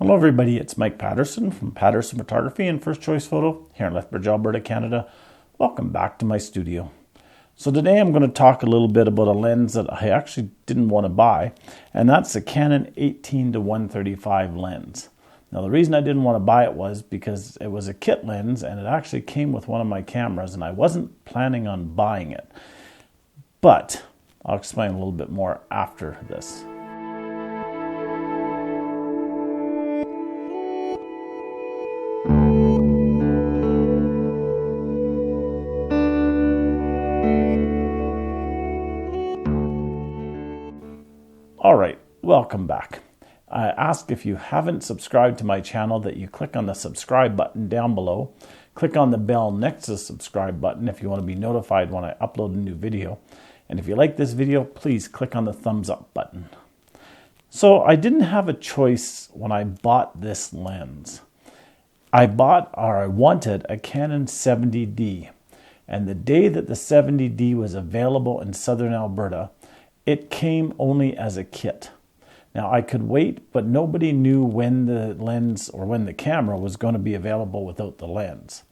Hello everybody, it's Mike Paterson from Paterson Photography and First Choice Photo here in Lethbridge, Alberta, Canada. Welcome back to my studio. So today I'm going to talk a little bit about a lens that I actually didn't want to buy, and that's the Canon 18-135 lens. Now the reason I didn't want to buy it was because it was a kit lens and it actually came with one of my cameras and I wasn't planning on buying it. But I'll explain a little bit more after this. All right, welcome back. I ask if you haven't subscribed to my channel that you click on the subscribe button down below. Click on the bell next to the subscribe button if you want to be notified when I upload a new video. And if you like this video, please click on the thumbs up button. So I didn't have a choice when I bought this lens. I wanted a Canon 70D. And the day that the 70D was available in southern Alberta, it came only as a kit. Now I could wait, but nobody knew when the lens or when the camera was going to be available without the lens.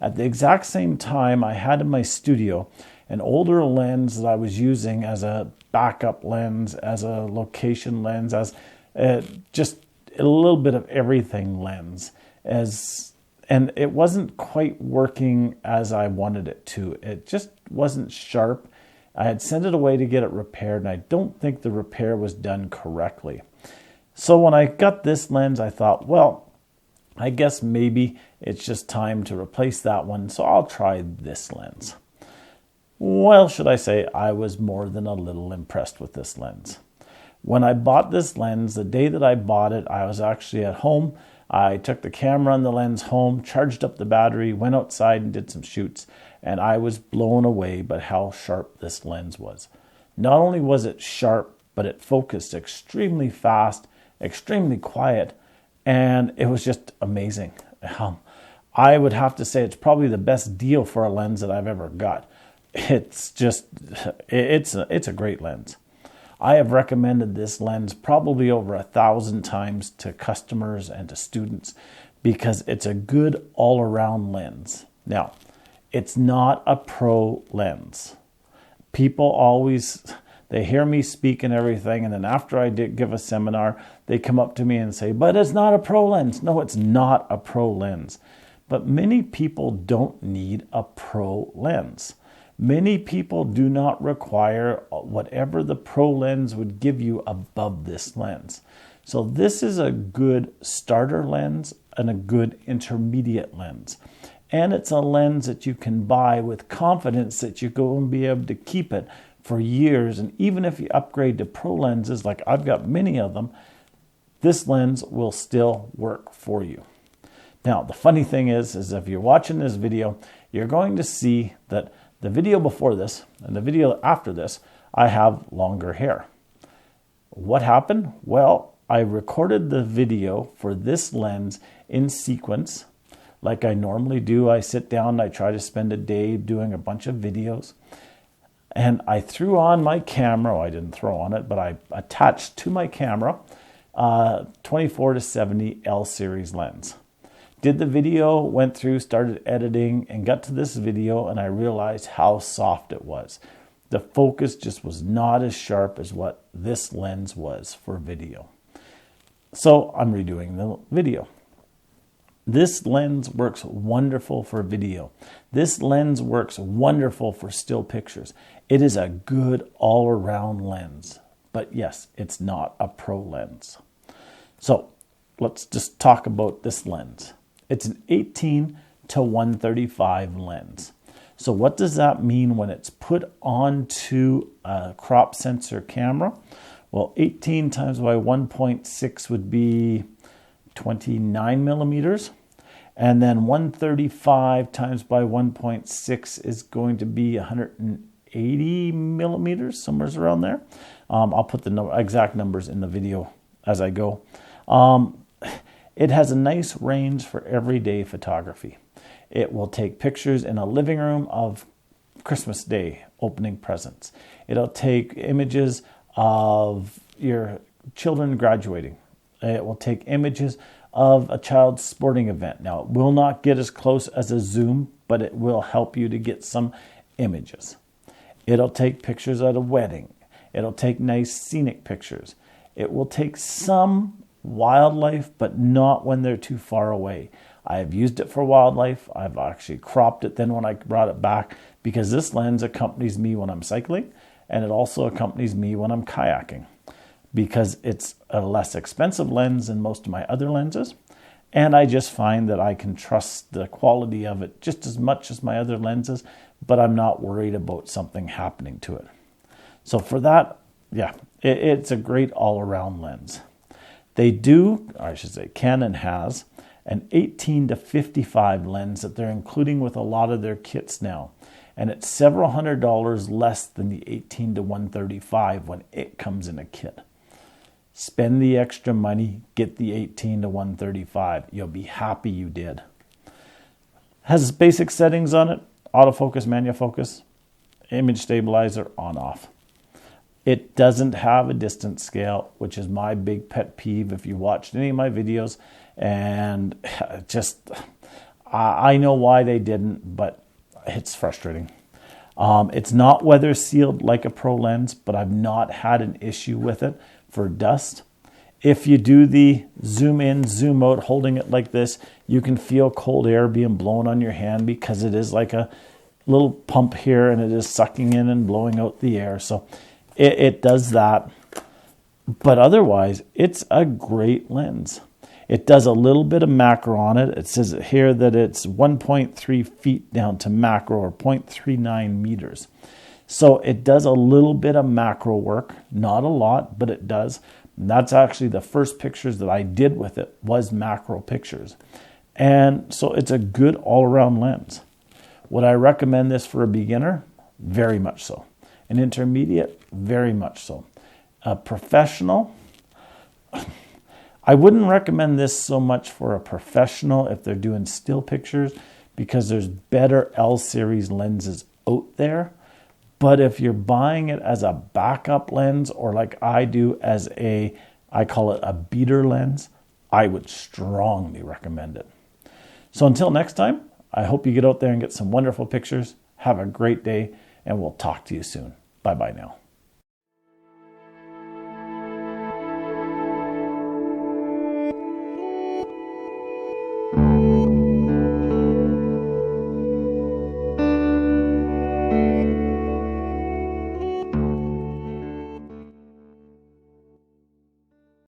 At the exact same time, I had in my studio an older lens that I was using as a backup lens, as a location lens, as just a little bit of everything lens. And it wasn't quite working as I wanted it to. It just wasn't sharp. I had sent it away to get it repaired, and I don't think the repair was done correctly. So when I got this lens, I thought, well, I guess maybe it's just time to replace that one, so I'll try this lens. Well, should I say, I was more than a little impressed with this lens. When I bought this lens, the day that I bought it, I was actually at home. I took the camera and the lens home, charged up the battery, went outside and did some shoots, and I was blown away by how sharp this lens was. Not only was it sharp, but it focused extremely fast, extremely quiet, and it was just amazing. I would have to say it's probably the best deal for a lens that I've ever got. It's a great lens. I have recommended this lens probably over 1,000 times to customers and to students because it's a good all-around lens. Now, it's not a pro lens. People always, they hear me speak and everything, and then after I give a seminar, they come up to me and say, but it's not a pro lens. No, it's not a pro lens. But many people don't need a pro lens. Many people do not require whatever the pro lens would give you above this lens. So this is a good starter lens and a good intermediate lens. And it's a lens that you can buy with confidence that you're going to be able to keep it for years. And even if you upgrade to pro lenses, like I've got many of them, this lens will still work for you. Now, the funny thing is if you're watching this video, you're going to see that the video before this and the video after this, I have longer hair. What happened? Well, I recorded the video for this lens in sequence. Like I normally do, I sit down and I try to spend a day doing a bunch of videos. And I threw on my camera, well, I didn't throw on it, but I attached to my camera 24-70 L series lens. Did the video, went through, started editing, and got to this video, and I realized how soft it was. The focus just was not as sharp as what this lens was for video. So I'm redoing the video. This lens works wonderful for video. This lens works wonderful for still pictures. It is a good all-around lens. But yes, it's not a pro lens. So let's just talk about this lens. It's an 18-135 lens. So what does that mean when it's put onto a crop sensor camera? Well, 18 times by 1.6 would be 29 millimeters. And then 135 times by 1.6 is going to be 180 millimeters, somewhere around there. I'll put the exact numbers in the video as I go. It has a nice range for everyday photography. It will take pictures in a living room of Christmas Day opening presents. It'll take images of your children graduating. It will take images of a child's sporting event. Now, it will not get as close as a zoom, but it will help you to get some images. It'll take pictures at a wedding. It'll take nice scenic pictures. It will take some wildlife, but not when they're too far away. I have used it for wildlife. I've actually cropped it then when I brought it back, because this lens accompanies me when I'm cycling, and it also accompanies me when I'm kayaking, because it's a less expensive lens than most of my other lenses. And I just find that I can trust the quality of it just as much as my other lenses, but I'm not worried about something happening to it. So for that, yeah, it's a great all-around lens. They do, or I should say Canon has, an 18 to 55 lens that they're including with a lot of their kits now. And it's several $100s less than the 18 to 135 when it comes in a kit. Spend the extra money, get the 18 to 135. You'll be happy you did. Has basic settings on it: autofocus, manual focus, image stabilizer, on off. It doesn't have a distance scale, which is my big pet peeve if you watched any of my videos. And just, I know why they didn't, but it's frustrating. It's not weather sealed like a pro lens, but I've not had an issue with it for dust. If you do the zoom in, zoom out, holding it like this, you can feel cold air being blown on your hand, because it is like a little pump here and it is sucking in and blowing out the air. So it does that. But otherwise, it's a great lens. It does a little bit of macro on it. It says here that it's 1.3 feet down to macro, or 0.39 meters. So it does a little bit of macro work, not a lot, but it does. And that's actually the first pictures that I did with it, was macro pictures. And so it's a good all-around lens. Would I recommend this for a beginner? Very much so. An intermediate? Very much so. A professional? I wouldn't recommend this so much for a professional if they're doing still pictures, because there's better L-series lenses out there. But if you're buying it as a backup lens, or like I do as I call it a beater lens, I would strongly recommend it. So until next time, I hope you get out there and get some wonderful pictures. Have a great day, and we'll talk to you soon. Bye-bye now.